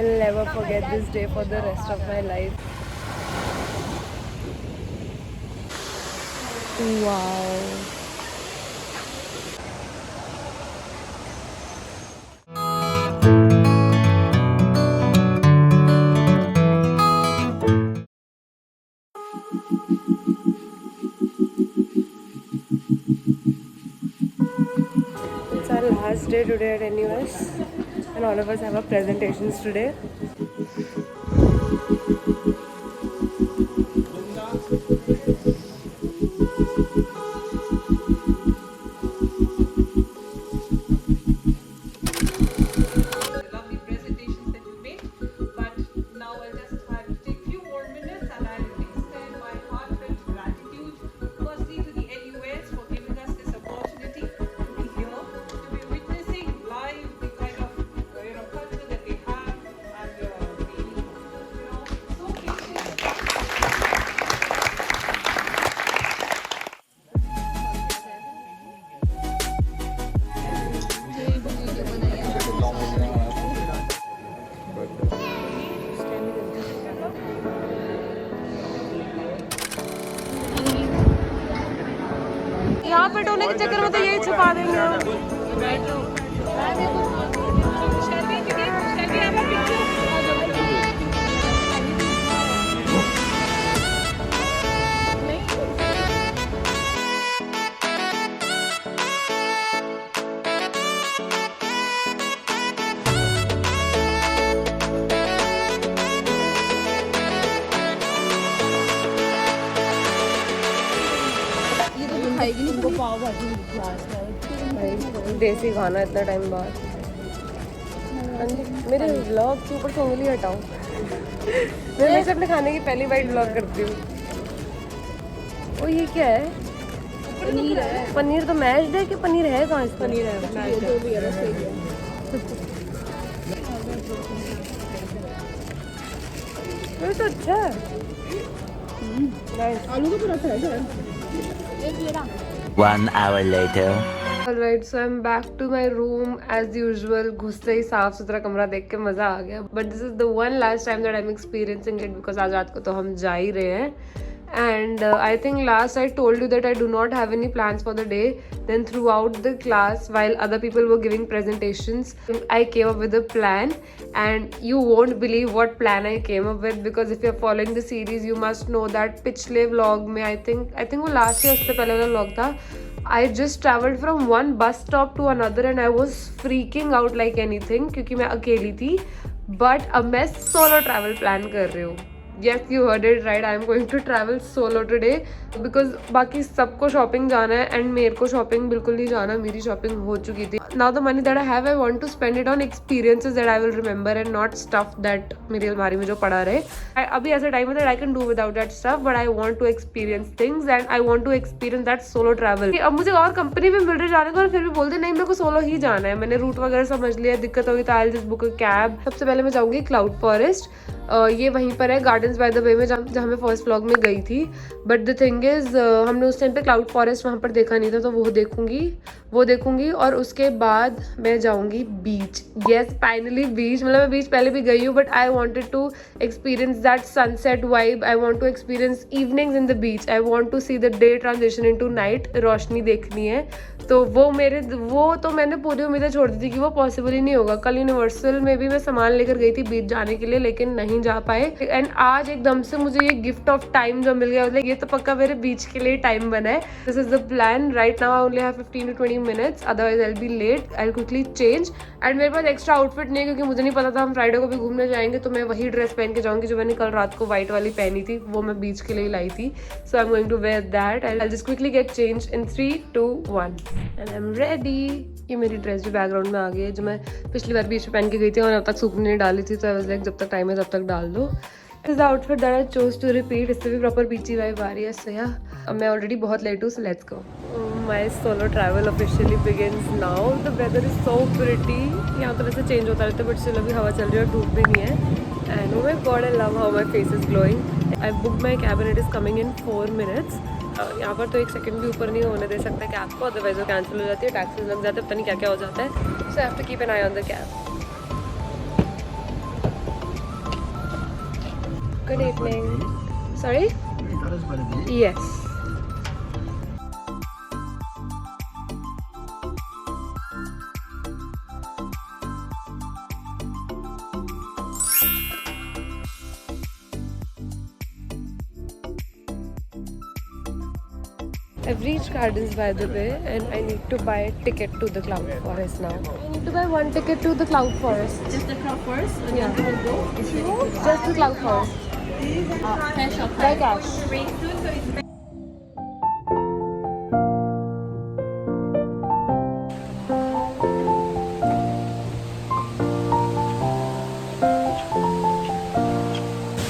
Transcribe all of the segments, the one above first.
will never forget this day for the rest of my life. Wow. It's our last day today at NUS and all of us have our presentations today. यहाँ पे टोने के चक्कर में तो यही छुपा देंगे। खाएगी नहीं, उनको पाव भाजी देसी खाना इतना टाइम बाद। मेरे व्लॉग के ऊपर से उंगली हटाओ। मैं वैसे अपने खाने की पहली बाइट व्लॉग करती हूँ। ओ ये क्या है? पनीर है। पनीर तो मैश्ड है कि पनीर है कहाँ? पनीर है, जो भी है बस सही है। ये तो अच्छा है। आलू का पराठा है शायद। 1 hour later. Alright, so I'm back to my room as usual. घुसते ही साफ सुथरा कमरा देख के मजा आ गया. But this is the one last time that I'm experiencing it because आज रात को तो हम जा ही रहे हैं. And I think last I told you that I do not have any plans for the day. Then throughout the class, while other people were giving presentations, I came up with a plan. And you won't believe what plan I came up with because if you're following the series, you must know that पिछले vlog में I think वो last year उससे पहले वाला vlog था. I just traveled from one bus stop to another and I was freaking out like anything क्योंकि मैं अकेली थी. But अब मैं solo travel plan कर रही हूँ. Yes, you heard it right. I am going to travel solo today because बाकी सबको शॉपिंग जाना है and मेरे को शॉपिंग बिल्कुल नहीं जाना. मेरी शॉपिंग हो चुकी थी. Now the money that I have, I want to spend it on experiences that I will remember and not stuff that मेरी अलमारी में जो पड़ा रहे. अभी ऐसा टाइम है that I can do without that stuff, but I want to experience things and I want to experience that solo travel. अब मुझे और कंपनी में मिल रही जाने को और फिर भी बोलते नहीं मेरे को सोलो ही जाना है. मैंने रूट वगैरह समझ लिया. दिक्कत होगी तो आई will just book a cab. सबसे पहले मैं जाऊँगी क्लाउड फॉरेस्ट. ये वहीं पर है गार्डन्स बाय द वे में जहाँ मैं फर्स्ट व्लॉग में गई थी. बट द थिंग इज़ हमने उस टाइम पे क्लाउड फॉरेस्ट वहाँ पर देखा नहीं था तो वो देखूंगी और उसके बाद मैं जाऊँगी बीच. येस फाइनली बीच. मतलब मैं बीच पहले भी गई हूँ but I wanted to experience that sunset vibe. I want to experience evenings in the beach. I want to see the day transition into night. रोशनी देखनी है तो वो तो मैंने पूरी उम्मीदें छोड़ दी थी कि वो पॉसिबल ही नहीं होगा. कल यूनिवर्सल में भी मैं सामान लेकर गई थी बीच जाने के लिए लेकिन नहीं जा पाए. एंड आज एकदम से मुझे ये गिफ्ट ऑफ टाइम जो मिल गया मतलब ये तो पक्का मेरे बीच के लिए टाइम बना है. This is the plan. Right now I only have 15 to 20 minutes, otherwise I will be late. I will quickly change. And मेरे पास एक्स्ट्रा आउटफिट नहीं है क्योंकि मुझे नहीं पता था हम फ्राइडे को भी घूमने जाएंगे तो मैं वही ड्रेस पहन के जाऊंगी जो मैंने कल रात को व्हाइट वाली पहनी थी. वो मैं बीच के लिए लाई थी. So I am going to wear that. I will just quickly get change in 3, 2, 1 and I am ready. ये मेरी ड्रेस भी बैकग्राउंड में आ गई है जो मैं पिछली बार बीच में पहन के गई थी और अब तक सूखने नहीं डाली थी. तो आई वाज लाइक जब तक टाइम है तब तक डाल दो. Is the outfit that I chose to repeat. इससे भी प्रॉपर बीची वाइब आ रही है. सो अब मैं ऑलरेडी बहुत लेट हूँ. So let's go. My solo travel officially begins now. The weather is so pretty. यहाँ तो वैसे चेंज होता रहता है बट स्टिल अभी हवा चल रही है और धूप भी नहीं है. And oh my God I love how my face is glowing. I book my cab and it is coming in 4 minutes. यहाँ पर तो एक सेकंड भी ऊपर नहीं होने दे सकता कैब को अदरवाइज वो कैंसिल हो जाती है. टैक्सीज लग जाते हैं. पता नहीं क्या क्या हो जाता है. So I have to keep an eye on the cab. Good evening. Sorry? Yes. I've reached Gardens by the way, and I need to buy a ticket to the Cloud Forest now. I need to buy one ticket to the Cloud Forest. Just the crowd first, and Yeah. then we'll go. Just the Cloud Forest. Cash or By card? cash.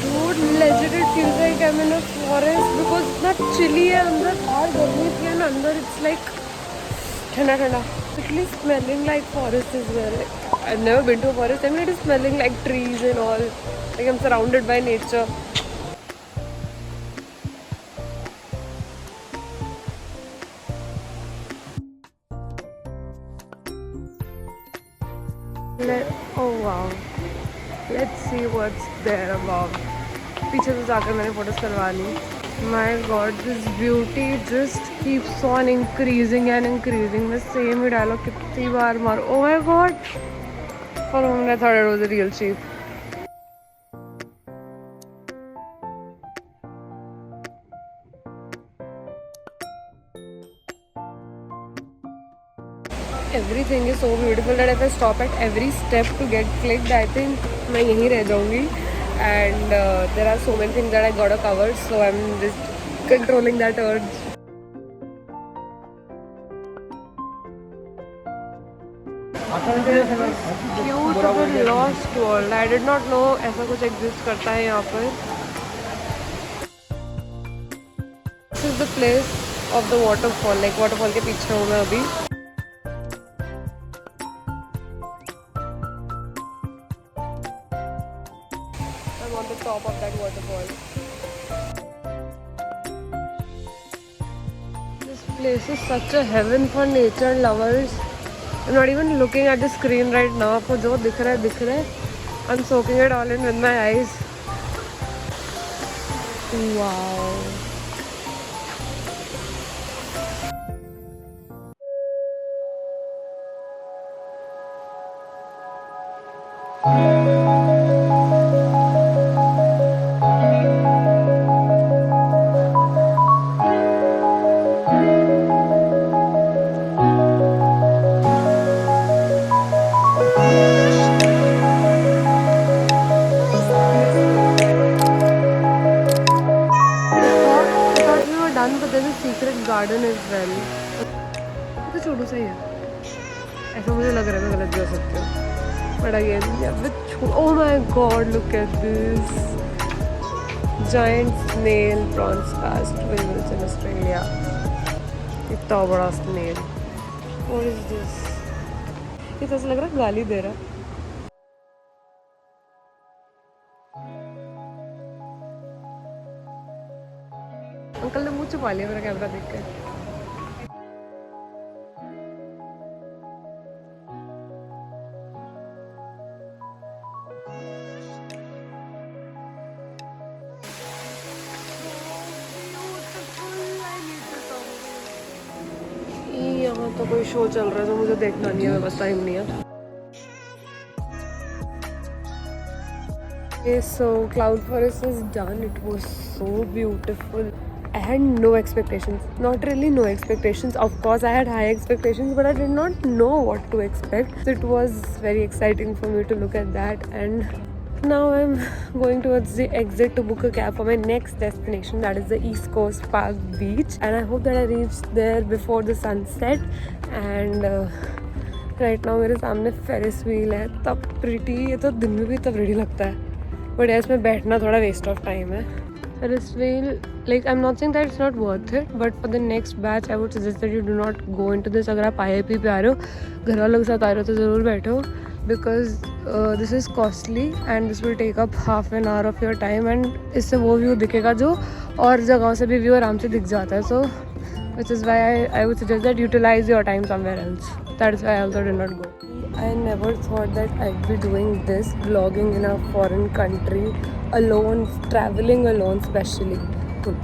Dude, legit it feels like I'm in a forest because it's not chilly है अंदर बाहर गर्मी थी and अंदर it's like ठंडा ठंडा. Literally smelling like forest as well. Like, I've never been to a forest. I mean it is smelling like trees and all. Like I'm surrounded by nature. Oh wow. Let's see what's there above. पीछे तो जाकर मैंने photos करवा ली. My God, this beauty just keeps on increasing and increasing. मैं same ही dialogue कितनी बार मारूं. Oh my God. For a moment I thought it was a real sheep. Everything is so beautiful that if I stop at every step to get clicked, I think मैं यहीं रह जाऊंगी. And there are so many things that I gotta cover, so I'm just controlling that urge. Beautiful lost world. I did not know ऐसा कुछ exist करता है यहाँ पर. This is the place of the waterfall. Like waterfall के पीछे हूँ मैं अभी. I'm on the top of that waterfall. This place is such a heaven for nature lovers. I'm not even looking at the screen right now. आपको जो दिख रहा है. I'm soaking it all in with my eyes. Wow. But there's a secret garden as well. ये तो छोटू सा ही है. ऐसा मुझे लग रहा है, मैं गलत भी हो सकती हूँ. But again, oh my God, look at this giant snail bronze cast whales in Australia. इतना बड़ा snail. What is this? ये तो ऐसा लग रहा है गाली दे रहा है. अंकल ने मुंह छुपा लिया मेरा कैमरा देख कर. यहाँ तो कोई शो चल रहा है जो मुझे देखना नहीं है, मेरे पास टाइम नहीं है. Okay, so Cloud Forest is done. It was so beautiful. I had no expectations. Not really no expectations. Of course, I had high expectations, but I did not know what to expect. So it was very exciting for me to look at that. And now I'm going towards the exit to book a cab for my next destination. That is the East Coast Park Beach. And I hope that I reach there before the sunset. And right now मेरे सामने Ferris wheel है. तब pretty. ये तो दिन में भी तब ready लगता है. But इसमें बैठना थोड़ा waste of time है. Ferris wheel, like I'm not saying that it's not worth it, but for the next batch I would suggest that you do not go into this. अगर आप IIP पे आ रहे हो, घर वालों के साथ आ रहे हो तो ज़रूर बैठो, because this is costly and this will take up half an hour of your time, and इससे वो view दिखेगा जो और जगहों से भी view आराम से दिख जाता है. So which is why I would suggest that utilize your time somewhere else. That is why I also did not go. I never thought that I'd be doing this, vlogging in a foreign country, alone, traveling alone especially.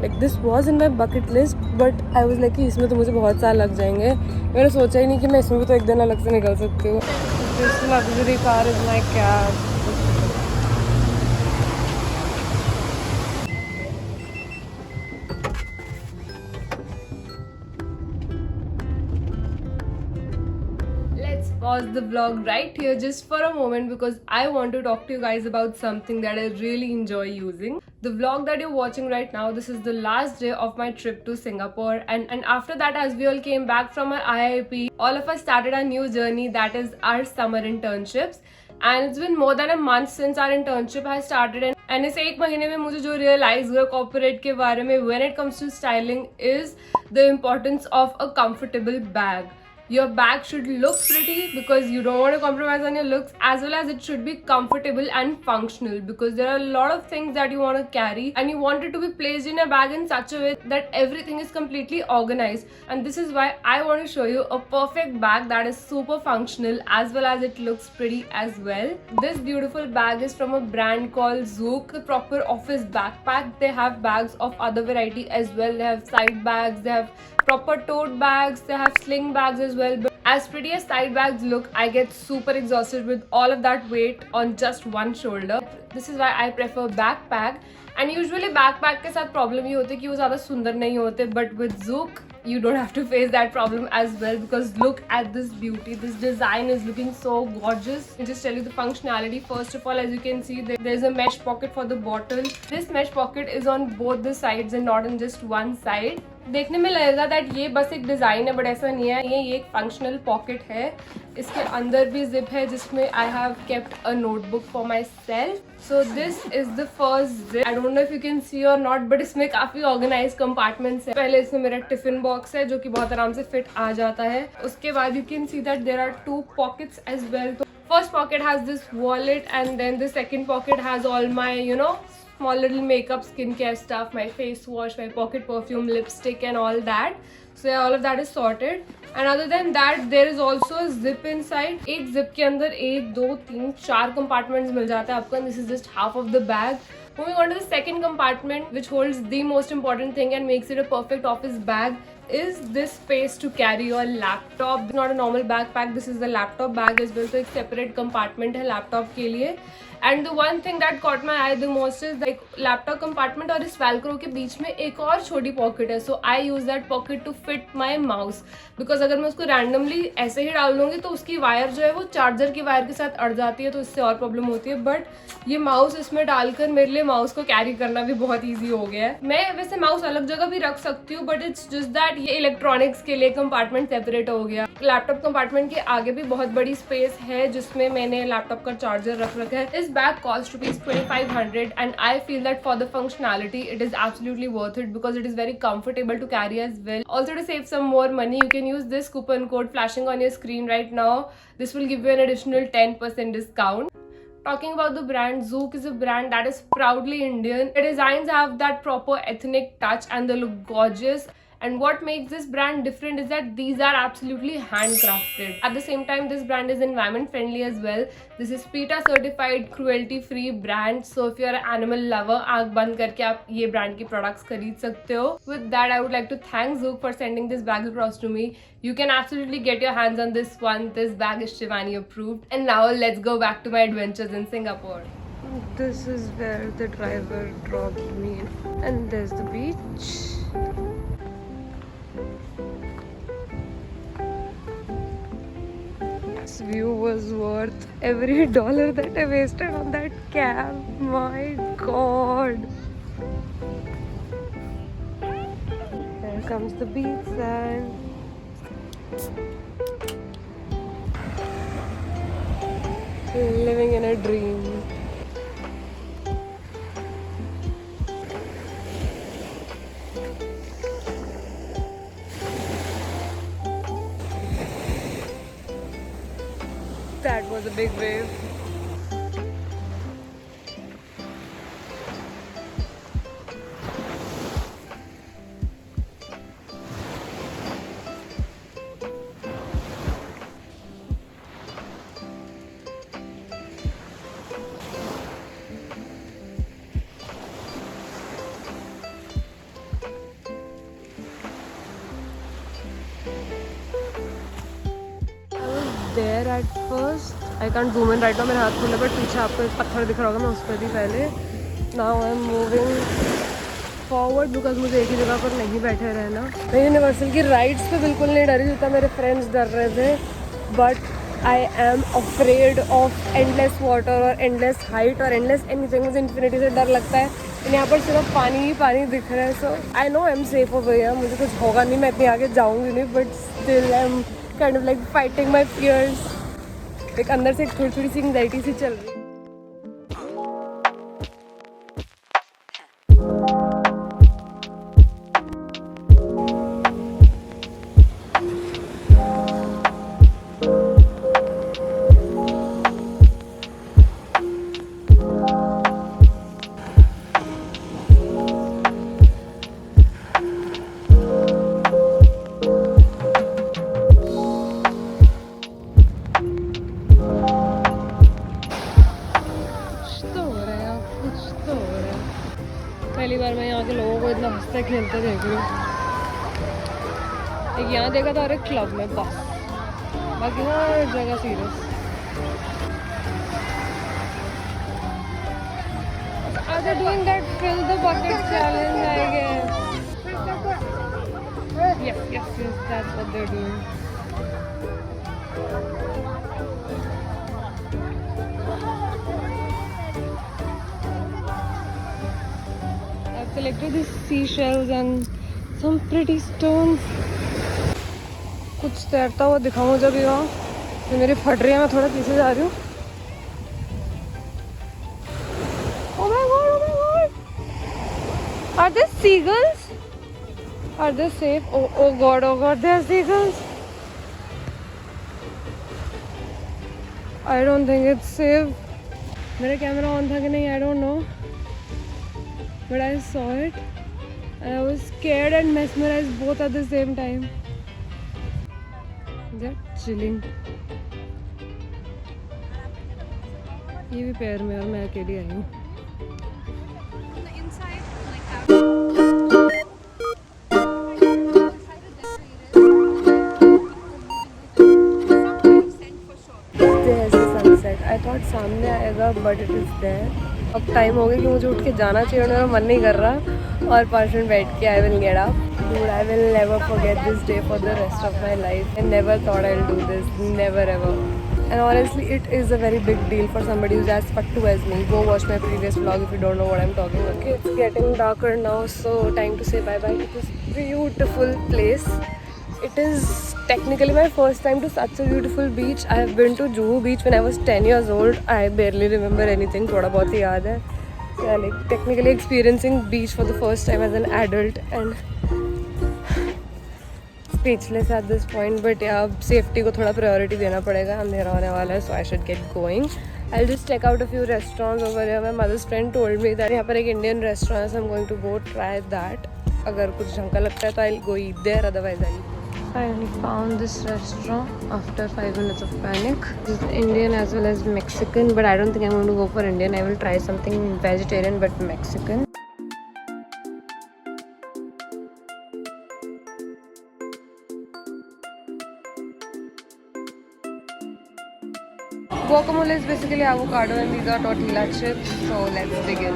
Like this was in my bucket list, but I was like कि इसमें तो मुझे बहुत साल लग जाएंगे. मैंने सोचा ही नहीं कि मैं इसमें भी तो एक दिन अलग से निकल सकती हूँ. This luxury car is my cab. Let's pause the vlog right here just for a moment because I want to talk to you guys about something that I really enjoy using. The vlog that you're watching right now, this is the last day of my trip to Singapore, and after that, as we all came back from our IIP, all of us started a new journey, that is our summer internships. And it's been more than a month since our internship has started, and इस एक महीने में मुझे जो realize हुआ corporate के बारे में when it comes to styling is the importance of a comfortable bag. Your bag should look pretty because you don't want to compromise on your looks, as well as it should be comfortable and functional because there are a lot of things that you want to carry and you want it to be placed in a bag in such a way that everything is completely organized. And this is why I want to show you a perfect bag that is super functional as well as it looks pretty as well. This beautiful bag is from a brand called Zook, the proper office backpack. They have bags of other variety as well. They have side bags, they have proper tote bags, they have sling bags as well. But as pretty as side bags look, I get super exhausted with all of that weight on just one shoulder. This is why I prefer backpack. And usually backpack के साथ problem ये होती है कि वो ज़्यादा सुंदर नहीं होते, but with Zook you don't have to face that problem as well because look at this beauty. This design is looking so gorgeous. I'll just tell you the functionality. First of all, as you can see, there's a mesh pocket for the bottle. This mesh pocket is on both the sides and not on just one side. देखने में लगेगा that ये बस एक design है, but ऐसा नहीं है. ये एक फंक्शनल पॉकेट है. इसके अंदर भी जिप है जिसमें I have kept a notebook for my self. So this is the first zip. I don't know if you can सी और नॉट, बट इसमें काफ़ी ऑर्गेनाइज कंपार्टमेंट्स है. पहले इसमें मेरा टिफिन बॉक्स है जो कि बहुत आराम से फिट आ जाता है. उसके बाद you can see that there are 2 pockets as well. तो first pocket has this wallet and then the second pocket has all my small little makeup, skincare stuff, my face wash, my pocket perfume, lipstick and all that. So yeah, all of that is sorted. And other than that, there is also a zip inside. एक zip के अंदर 1, 2, 3, 4 compartments मिल जाता है आपको. This is just half of the bag. Moving on to the second compartment, which holds the most important thing and makes it a perfect office bag, is this space to carry your laptop. It's not a normal backpack. This is the laptop bag as well. So एक separate compartment है laptop के लिए. And the one thing that caught my eye the most is like laptop compartment और इस velcro के बीच में एक और छोटी pocket है. So I use that pocket to fit my mouse because अगर मैं उसको randomly ऐसे ही डाल दूँगी तो उसकी वायर जो है वो चार्जर की वायर के साथ अड़ जाती है, तो इससे और प्रॉब्लम होती है. बट ये माउस इसमें डालकर मेरे लिए माउस को कैरी करना भी बहुत ईजी हो गया है. मैं वैसे माउस अलग जगह भी रख सकती हूँ, बट इट्स जस्ट दैट ये इलेक्ट्रॉनिक्स के लिए कंपार्टमेंट सेपरेट हो गया. लैपटॉप कंपार्टमेंट के आगे भी बहुत बड़ी स्पेस है जिसमें मैंने लैपटॉप का चार्जर रख रखा है. इस bag cost rupees 2500 and I feel that for the functionality it is absolutely worth it because it is very comfortable to carry as well. Also, to save some more money, you can use this coupon code flashing on your screen right now. This will give you an additional 10% discount. Talking about the brand, Zook is a brand that is proudly Indian. The designs have that proper ethnic touch and they look gorgeous. And what makes this brand different is that these are absolutely handcrafted. At the same time, this brand is environment friendly as well. This is PETA certified, cruelty free brand. So if you are an animal lover, आँख बंद करके आप ये brand की products खरीद सकते हो. With that, I would like to thank Zook for sending this bag across to me. You can absolutely get your hands on this one. This bag is Shivani approved. And now let's go back to my adventures in Singapore. This is where the driver dropped me, and there's the beach. This view was worth every dollar that I wasted on that cab. My God. Here comes the beach sand. Living in a dream. That was a big wave. at first. I can't zoom in right now. मेरे हाथ खुले, but पीछे आपको एक पत्थर दिख रहा होगा, मैं उस पर थी पहले. Now I'm moving forward because मुझे एक ही जगह पर नहीं बैठे रहना. मैं यूनिवर्सल की राइड्स पे बिल्कुल नहीं डरी जितना मेरे फ्रेंड्स डर रहे थे. But I am afraid of endless water और endless height और endless anything. मुझे infinity से डर लगता है. यहाँ पर सिर्फ पानी ही पानी दिख रहा है. So I know I'm safe over here. मुझे कुछ होगा नहीं, मैं इतनी आगे जाऊँगी नहीं. But still I'm kind of like fighting my fears. एक अंदर से एक थोड़ी सी एंग्जाइटी सी चल रही है. पहली बार मैं यहाँ के लोगों को इतना हंसते खेलते देख रही हूँ. एक यहाँ देखा था और एक क्लब में, बस. बाकी हर जगह serious. Are they doing that fill the bucket challenge, I guess? Yes, that's what they're doing. I've collected these seashells and some pretty stones. कुछ तैरता हुआ दिखाऊं जब यहाँ. तो मेरी फट रही है, मैं थोड़ा पीछे जा रही हूँ. Oh my god! Are there seagulls? Are they safe? Oh god, there are seagulls. I don't think it's safe. मेरा कैमरा ऑन था कि नहीं, I don't know. But I saw it and I was scared and mesmerized both at the same time. They're chilling. ये भी पैर में, और मैं अकेली आई हूँ. I thought सामने आएगा, but it is there. अब टाइम हो गया कि मुझे उठ के जाना चाहिए और मेरा मन नहीं कर रहा. और 5 मिनट बैठ के I will get up. Dude, I will never forget this day for the rest of my life. I never thought I'll do this. Never ever. And honestly, it is a very big deal for somebody who's as fucked as me. Go watch my previous vlog if you don't know what I'm talking about. Okay, it's getting darker now, so time to say bye-bye to this beautiful place. It is technically my first time to such a beautiful beach. I have been to Juhu beach when I was 10 years old. I barely remember anything. थोड़ा बहुत ही याद है. Yeah, like technically experiencing beach for the first time as an adult and speechless at this point. But yeah, safety को थोड़ा priority देना पड़ेगा. अंधेरा होने वाला है, so I should get going. I'll just check out a few restaurants over here. My mother's friend told me that यहाँ पर एक Indian restaurant है, so I'm going to go try that. अगर कुछ ढंग का लगता है तो I'll go eat there. Otherwise I'll finally found this restaurant after 5 minutes of panic. This is Indian as well as Mexican, but I don't think I'm going to go for Indian. I will try something vegetarian but Mexican. Guacamole is basically avocado and these are tortilla chips. So let's begin.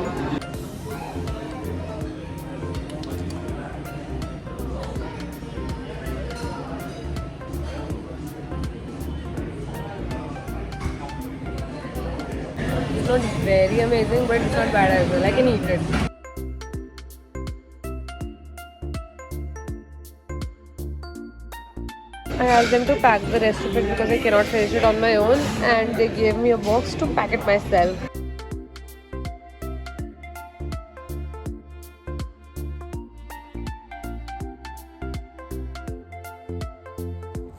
It's not very amazing, but it's not bad as well. I can eat it. I asked them to pack the rest of it because I cannot finish it on my own, and they gave me a box to pack it myself.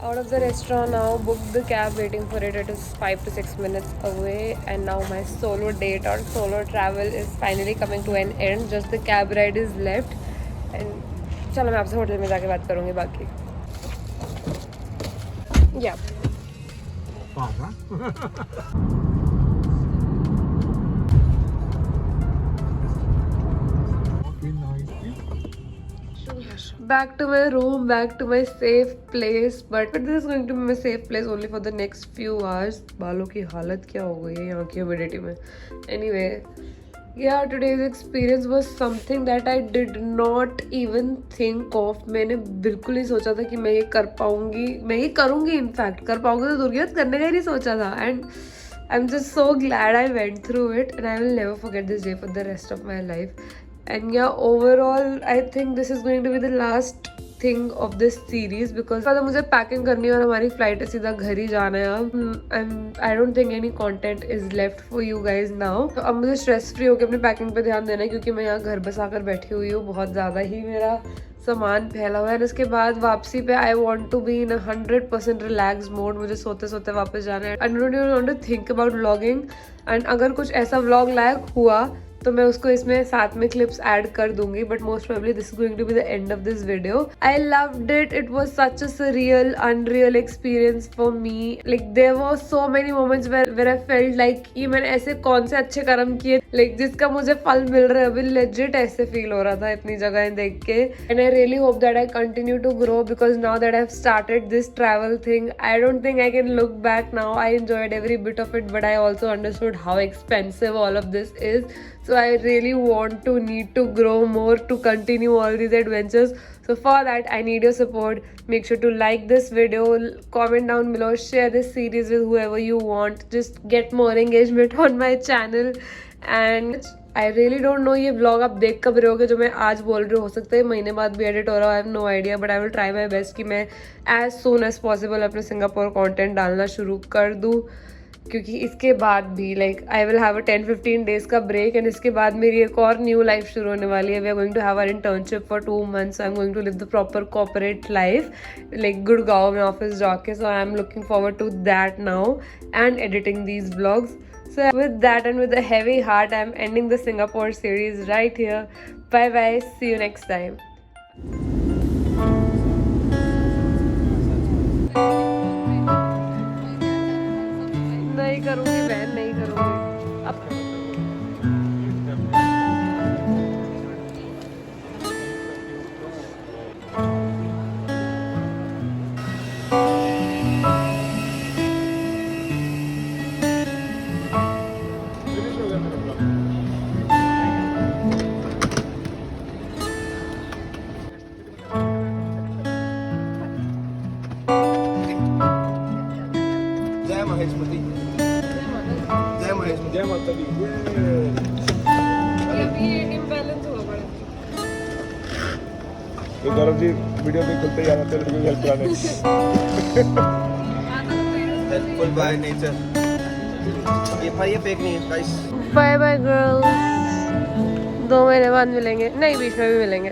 Out of the restaurant now, booked the cab, waiting for it. It is 5 to 6 minutes away, and now my solo date or solo travel is finally coming to an end. Just the cab ride is left, and चलो मैं आपसे hotel में जाके बात करूँगी बाकी. Yeah. back to my room, back to my safe place. But this is going to be my safe place only for the next few hours. बालों की हालत क्या हो गई है यहाँ की ह्यूमिडिटी में. Anyway, yeah, today's experience was something that I did not even think of. मैंने बिल्कुल नहीं सोचा था कि मैं ये कर पाऊंगी, मैं ये करूंगी. इनफैक्ट कर पाऊंगी तो दुर्गत करने का ही नहीं सोचा था. And I'm just so glad I went through it, and I will never forget this day for the rest of my life. And yeah, overall I think this is going to be the last thing of this series because पता मुझे packing करनी है और हमारी flight है, सीधा घर ही जाना है अब. I don't think any content is left for you guys now. तो अब मुझे स्ट्रेस फ्री होकर अपनी पैकिंग पे ध्यान देना है क्योंकि मैं यहाँ घर बस आकर बैठी हुई हूँ. बहुत ज़्यादा ही मेरा सामान फैला हुआ है. और उसके बाद वापसी पे I want to be in 100% relax mode. मुझे सोते सोते वापस जाना है. I don't even want to think about vlogging. And अगर कुछ ऐसा व्लॉग लायक हुआ तो मैं उसको इसमें साथ में क्लिप्स ऐड कर दूंगी. But most probably this is going to be the end of this video. I loved it. It was such a surreal unreal experience for me. Like there were so many moments where I felt like कि मैंने ऐसे कौन से अच्छे कर्म किए like जिसका मुझे फल मिल रहा है. अभी लेजिट ऐसे फील हो रहा था इतनी जगह देख के. And I really hope that I continue to grow because now that I have started this travel thing I don't think I can look back now. I enjoyed every bit of it but I also understood how expensive all of this is. So I really need to grow more to continue all these adventures. So for that I need your support. Make sure to like this video, comment down below, share this series with whoever you want. Just get more engagement on my channel. And I really don't know ये vlog आप देख कब रहे होगे जो मैं आज बोल रही हूँ. हो सकता है महीने बाद भी एडिट हो रहा हो. I have no idea but I will try my best कि मैं as soon as possible अपने सिंगापुर कंटेंट डालना शुरू कर दूँ क्योंकि इसके बाद भी like I will have a 10-15 days का ब्रेक. एंड इसके बाद मेरी एक और न्यू लाइफ शुरू होने वाली है. We are going to have our internship for 2 months. I am going to live the proper corporate life like Gurgaon में ऑफिस जाके. So I am looking forward to that now and editing these vlogs. So with that and with a heavy heart, I'm ending the Singapore series right here. Bye bye. See you next time. नहीं करूँगी बहन, नहीं करूँगी अब. जय महेशमती. जय महेशमती. जय माता दी. इम्बैलेंस हुआ पड़ा. तो गौरव जी वीडियो में खुलते ही आ जाते हैं हेल्प कराने. Helpful by nature. ये फेक नहीं है गाइस. Bye bye girls. 2 महीने बाद मिलेंगे. नहीं बीच में भी मिलेंगे.